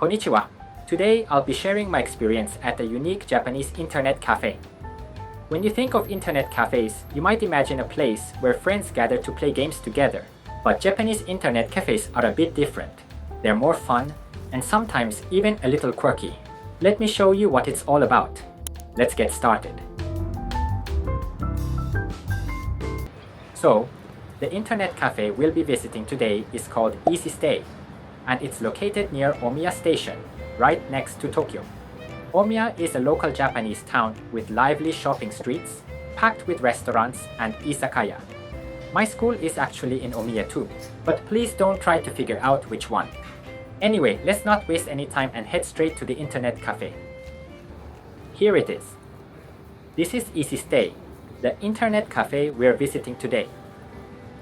Konnichiwa. Today I'll be sharing my experience at a unique Japanese internet cafe. When you think of internet cafes, you might imagine a place where friends gather to play games together. But Japanese internet cafes are a bit different. They're more fun and sometimes even a little quirky. Let me show you what it's all about. Let's get started. So, the internet cafe we'll be visiting today is called Easy Stay, and it's located near Omiya Station, right next to Tokyo. Omiya is a local Japanese town with lively shopping streets, packed with restaurants and izakaya. My school is actually in Omiya too, but please don't try to figure out which one. Anyway, let's not waste any time and head straight to the internet cafe. Here it is. This is Easy Stay, the internet cafe we're visiting today.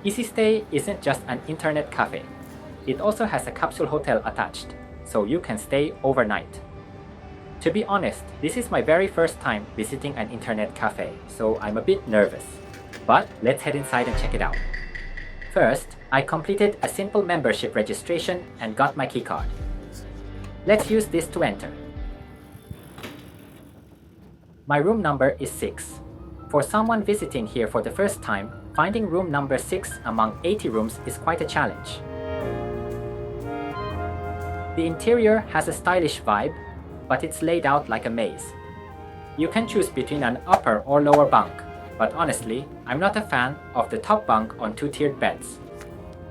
Easy Stay isn't just an internet cafe. It also has a capsule hotel attached, so you can stay overnight. To be honest, this is my very first time visiting an internet cafe, so I'm a bit nervous. But let's head inside and check it out. First, I completed a simple membership registration and got my keycard. Let's use this to enter. My room number is 6. For someone visiting here for the first time, finding room number 6 among 80 rooms is quite a challenge. The interior has a stylish vibe, but it's laid out like a maze. You can choose between an upper or lower bunk, but honestly, I'm not a fan of the top bunk on 2-tiered beds.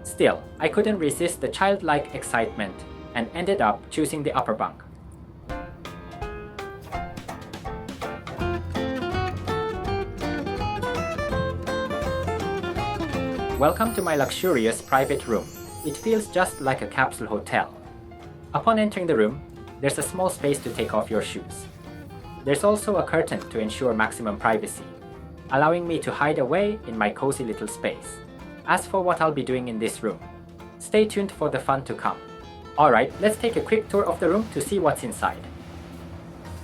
Still, I couldn't resist the childlike excitement and ended up choosing the upper bunk. Welcome to my luxurious private room. It feels just like a capsule hotel. Upon entering the room, there's a small space to take off your shoes. There's also a curtain to ensure maximum privacy, allowing me to hide away in my cozy little space. As for what I'll be doing in this room, stay tuned for the fun to come. Alright, let's take a quick tour of the room to see what's inside.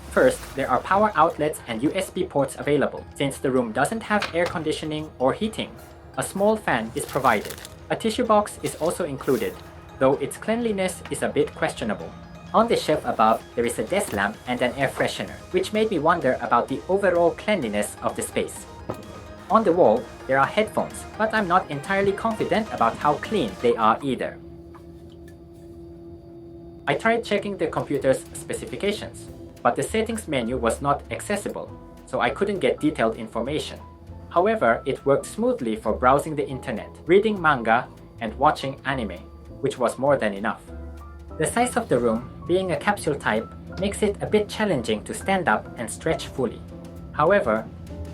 First, there are power outlets and USB ports available. Since the room doesn't have air conditioning or heating, a small fan is provided. A tissue box is also included, though its cleanliness is a bit questionable. On the shelf above, there is a desk lamp and an air freshener, which made me wonder about the overall cleanliness of the space. On the wall, there are headphones, but I'm not entirely confident about how clean they are either. I tried checking the computer's specifications, but the settings menu was not accessible, so I couldn't get detailed information. However, it worked smoothly for browsing the internet, reading manga, and watching anime, which was more than enough. The size of the room, being a capsule type, makes it a bit challenging to stand up and stretch fully. However,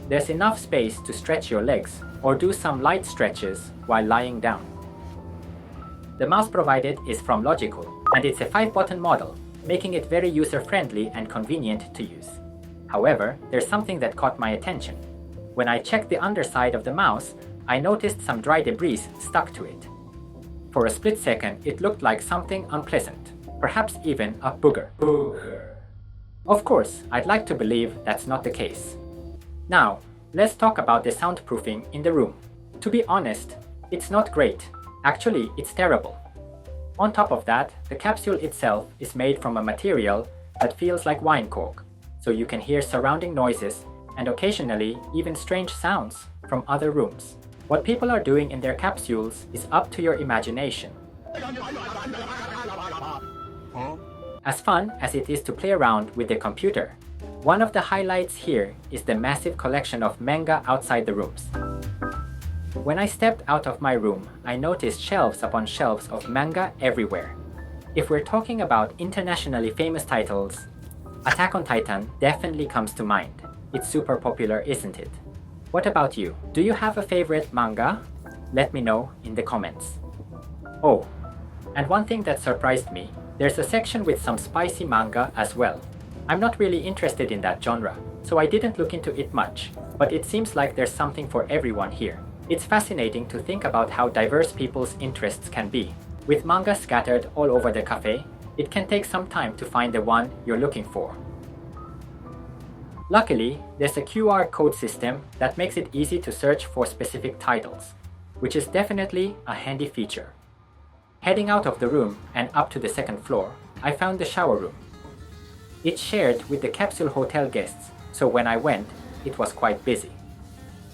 there's enough space to stretch your legs or do some light stretches while lying down. The mouse provided is from Logical, and it's a 5-button model, making it very user-friendly and convenient to use. However, there's something that caught my attention. When I checked the underside of the mouse, I noticed some dry debris stuck to it. For a split second, it looked like something unpleasant, perhaps even a booger. Of course, I'd like to believe that's not the case. Now, let's talk about the soundproofing in the room. To be honest, it's not great. Actually, it's terrible. On top of that, the capsule itself is made from a material that feels like wine cork, so you can hear surrounding noises and occasionally even strange sounds from other rooms. What people are doing in their capsules is up to your imagination. As fun as it is to play around with the computer, one of the highlights here is the massive collection of manga outside the rooms. When I stepped out of my room, I noticed shelves upon shelves of manga everywhere. If we're talking about internationally famous titles, Attack on Titan definitely comes to mind. It's super popular, isn't it? What about you? Do you have a favorite manga? Let me know in the comments. Oh, and one thing that surprised me, there's a section with some spicy manga as well. I'm not really interested in that genre, so I didn't look into it much, but it seems like there's something for everyone here. It's fascinating to think about how diverse people's interests can be. With manga scattered all over the cafe, it can take some time to find the one you're looking for. Luckily, there's a QR code system that makes it easy to search for specific titles, which is definitely a handy feature. Heading out of the room and up to the second floor, I found the shower room. It's shared with the capsule hotel guests, so when I went, it was quite busy.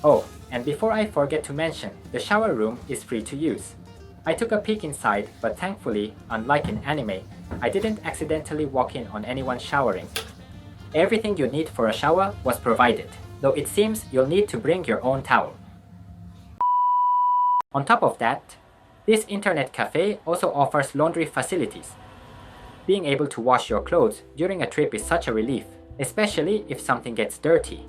Oh, and before I forget to mention, the shower room is free to use. I took a peek inside, but thankfully, unlike in anime, I didn't accidentally walk in on anyone showering. Everything you need for a shower was provided, though it seems you'll need to bring your own towel. On top of that, this internet cafe also offers laundry facilities. Being able to wash your clothes during a trip is such a relief, especially if something gets dirty.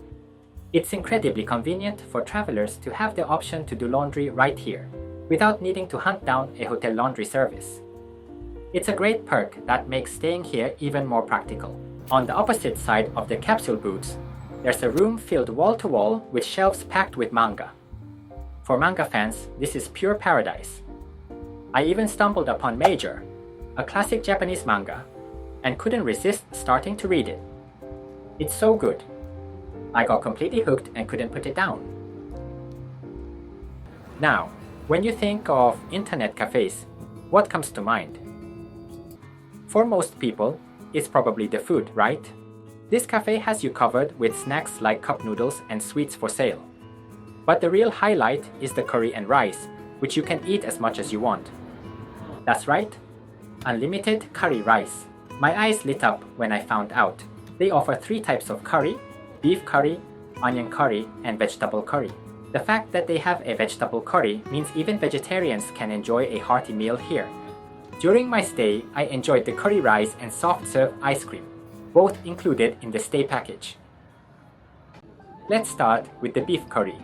It's incredibly convenient for travelers to have the option to do laundry right here, without needing to hunt down a hotel laundry service. It's a great perk that makes staying here even more practical. On the opposite side of the capsule booths, there's a room filled wall to wall with shelves packed with manga. For manga fans, this is pure paradise. I even stumbled upon Major, a classic Japanese manga, and couldn't resist starting to read it. It's so good. I got completely hooked and couldn't put it down. Now, when you think of internet cafes, what comes to mind? For most people, it's probably the food, right? This cafe has you covered with snacks like cup noodles and sweets for sale. But the real highlight is the curry and rice, which you can eat as much as you want. That's right, unlimited curry rice. My eyes lit up when I found out. They offer 3 types of curry: beef curry, onion curry, and vegetable curry. The fact that they have a vegetable curry means even vegetarians can enjoy a hearty meal here. During my stay, I enjoyed the curry rice and soft serve ice cream, both included in the stay package. Let's start with the beef curry.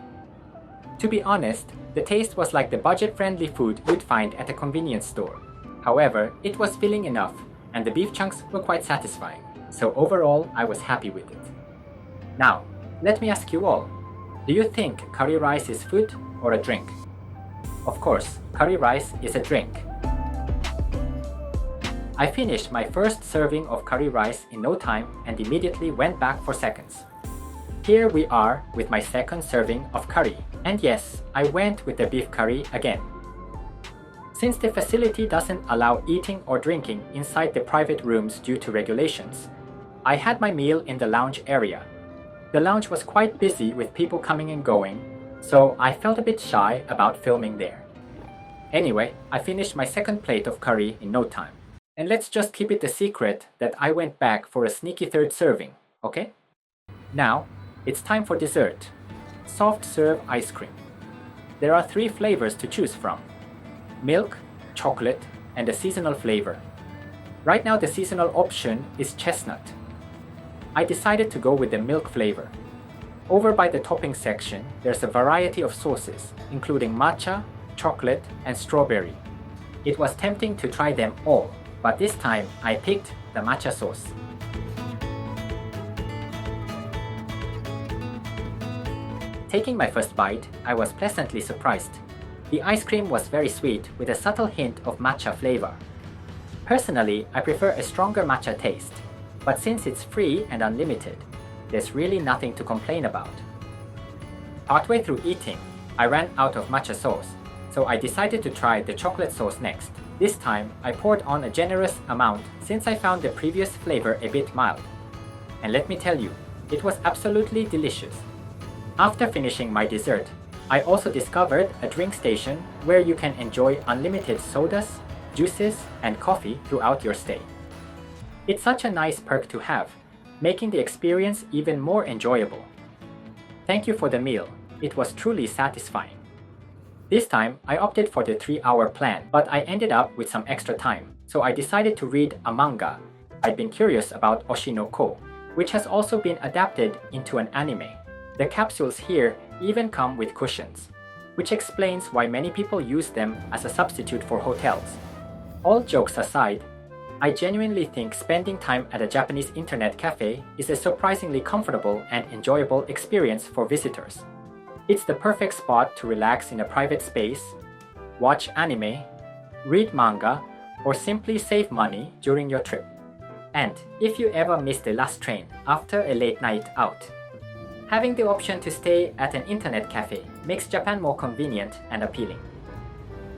To be honest, the taste was like the budget-friendly food you'd find at a convenience store. However, it was filling enough, and the beef chunks were quite satisfying, so overall I was happy with it. Now, let me ask you all, do you think curry rice is food or a drink? Of course, curry rice is a drink. I finished my first serving of curry rice in no time and immediately went back for seconds. Here we are with my second serving of curry. And yes, I went with the beef curry again. Since the facility doesn't allow eating or drinking inside the private rooms due to regulations, I had my meal in the lounge area. The lounge was quite busy with people coming and going, so I felt a bit shy about filming there. Anyway, I finished my second plate of curry in no time. And let's just keep it a secret that I went back for a sneaky third serving, okay? Now, it's time for dessert. Soft serve ice cream. There are 3 flavors to choose from: milk, chocolate, and a seasonal flavor. Right now the seasonal option is chestnut. I decided to go with the milk flavor. Over by the topping section, there's a variety of sauces, including matcha, chocolate, and strawberry. It was tempting to try them all, but this time I picked the matcha sauce. Taking my first bite, I was pleasantly surprised. The ice cream was very sweet with a subtle hint of matcha flavor. Personally, I prefer a stronger matcha taste, but since it's free and unlimited, there's really nothing to complain about. Partway through eating, I ran out of matcha sauce, so I decided to try the chocolate sauce next. This time, I poured on a generous amount since I found the previous flavor a bit mild. And let me tell you, it was absolutely delicious. After finishing my dessert, I also discovered a drink station where you can enjoy unlimited sodas, juices, and coffee throughout your stay. It's such a nice perk to have, making the experience even more enjoyable. Thank you for the meal, it was truly satisfying. This time, I opted for the 3-hour plan, but I ended up with some extra time, so I decided to read a manga. I'd been curious about Oshinoko, which has also been adapted into an anime. The capsules here even come with cushions, which explains why many people use them as a substitute for hotels. All jokes aside, I genuinely think spending time at a Japanese internet cafe is a surprisingly comfortable and enjoyable experience for visitors. It's the perfect spot to relax in a private space, watch anime, read manga, or simply save money during your trip. And if you ever miss the last train after a late night out, having the option to stay at an internet cafe makes Japan more convenient and appealing.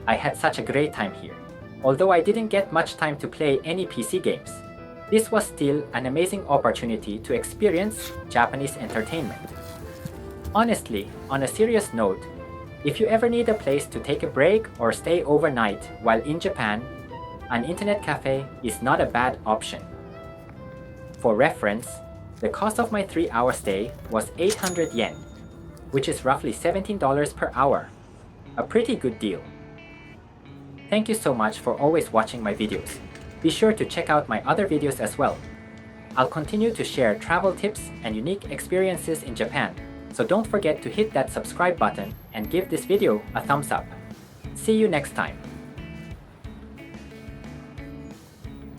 I had such a great time here. Although I didn't get much time to play any PC games, this was still an amazing opportunity to experience Japanese entertainment. Honestly, on a serious note, if you ever need a place to take a break or stay overnight while in Japan, an internet cafe is not a bad option. For reference, the cost of my 3-hour stay was 800 yen, which is roughly $17 per hour. A pretty good deal. Thank you so much for always watching my videos. Be sure to check out my other videos as well. I'll continue to share travel tips and unique experiences in Japan, so don't forget to hit that subscribe button and give this video a thumbs up. See you next time.